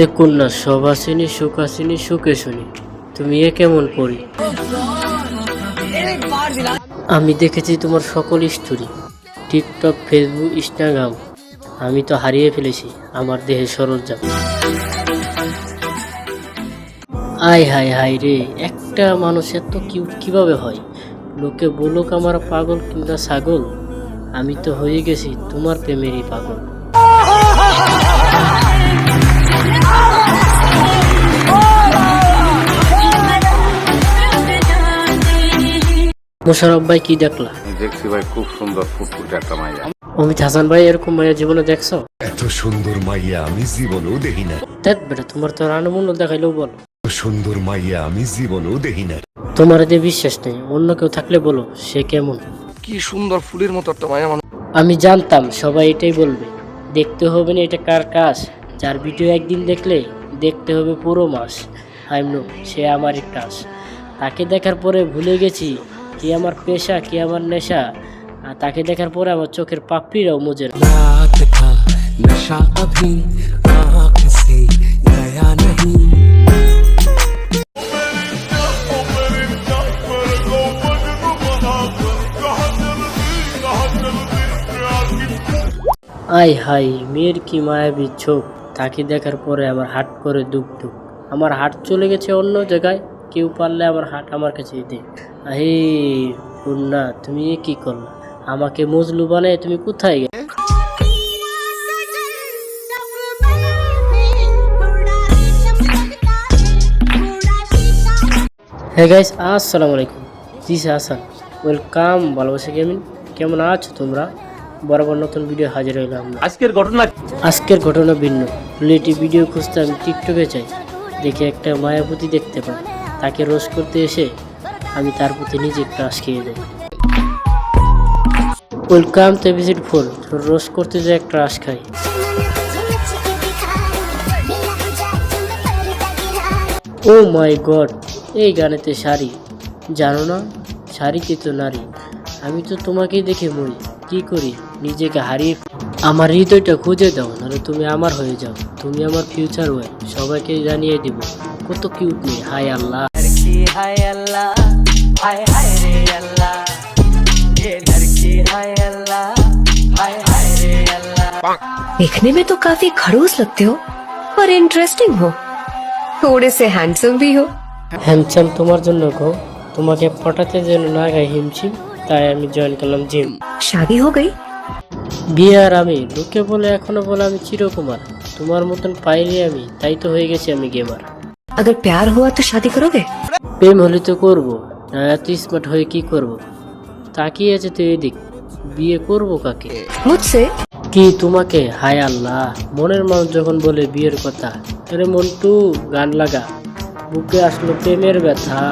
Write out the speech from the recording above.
এ কন্যা শোভাসিনী সুখাসিনী সুখে শুনি, তুমি এ কেমন পড়ি? আমি দেখেছি তোমার সকল স্টোরি, টিকটক, ফেসবুক, ইনস্টাগ্রাম। আমি তো হারিয়ে ফেলেছি আমার দেহে সরঞ্জাম। আয় হায় হায় রে, একটা মানুষ এত কিউট কিভাবে হয়? লোকে বলুক আমার পাগল কিংবা ছাগল, আমি তো হয়ে গেছি তোমার প্রেমেরই পাগল। মোশারফ ভাই, কি দেখলা? দেখছি ভাই, খুব সুন্দর ফুটফুটে একটা মাইয়া। অমিত হাসান ভাই, এরকম মাইয়া জীবনে দেখছো? এত সুন্দর মাইয়া আমি জীবনেও দেখি না। দেখ বেটা, তোমার তো রানমূল্য দেখাইলেও বলো। এত সুন্দর মাইয়া আমি জীবনেও দেখি না। তোমার এতে বিশ্বাস নেই, অন্য কেউ থাকলে বলো সে কেমন। কি সুন্দর ফুলের মতো একটা মায়া মানুষ। আমি জানতাম সবাই এটাই বলবে, দেখতে হবে না এটা কার কাজ, যার ভিডিও একদিন দেখলে দেখতে হবে পুরো মাস। আইমনো সে আমারই ক্রাশ। তাকে দেখার পরে ভুলে গেছি কি আমার পেশা, কি আমার নেশা। আর তাকে দেখার পরে আমার চোখের পাপড়িরাও মুজে না। रात का नशा अभी आँख से गया नहीं। আয় হাই, মেয়ের কি মায়াবী চোখ, তাকে দেখার পরে আমার হাট করে দুঃখ দুঃখ। আমার হাট চলে গেছে অন্য জায়গায়, কেউ পারলে আমার হাট আমার কাছে দে। আহে পূর্ণা, তুমি এ কি করলা? আমাকে মজলু বানায় তুমি কোথায় গেলে? হ্যাঁ গাইস, আসসালামু আলাইকুম। দিস হাসান, ওয়েলকাম ভালোবাসা গেমিং। কেমন আছো তোমরা? বরাবর নতুন ভিডিও হাজির হইলাম। আজকের ঘটনা ভিন্ন। রিলেটিভ ভিডিও খুঁজতে আমি টিকটকে চাই, দেখে একটা মায়াবতী দেখতে পাই, তাকে রোস্ট করতে এসে আমি তার প্রতি নিজে ক্রাশ খেয়ে যাই। Welcome to episode 4। রোস্ট করতে যাই ক্রাশ খাই। ও মাই গড, এই গানেতে শাড়ি, জানো না শাড়িতে তো নারী। আমি তো তোমাকেই দেখে মরি, কি করি নিজেকে হারিয়ে। আমার হৃদয়টা খুঁজে দাও, নাহলে তুমি আমার হয়ে যাও। তুমি আমার ফিউচার ওয়াইফ, সবাইকে জানিয়ে দিব কত কিউট মেয়ে। হাই আল্লাহ, हाय अल्लाह, हाय हाय रे अल्लाह, ये घर की हाय अल्लाह, हाय हाय रे अल्लाह। देखने में तो काफी खड़ूस लगते हो, पर इंटरेस्टिंग हो, थोड़े से हैंडसम भी हो। হ্যান্ডসাম তোমার জন্য গো, তোমাকে পটাতে যেন না গায়ে হিমশিম, তাই আমি জয়েন করলাম জিম। शादी हो गई? বিয়ে আর আমি, লোকে বলে এখনো বলে আমি চিরকুমার। তোমার মতন পাইনি আমি, তাই তো হয়ে গেছি আমি গেমার। अगर प्यार हुआ तो शादी करोगे? প্রেম হলে তো করবো, না এত স্মার্ট হয়ে কি করব? তাকিয়ে আছে তো এদিক, বিয়ে করব কাকে? मुझसे? কি তোমাকে? হায় আল্লাহ, মনের মানুষ যখন বলে বিয়ের কথা, আরে মন্টু গান লাগা, বুকে আসলো প্রেমের ব্যথা।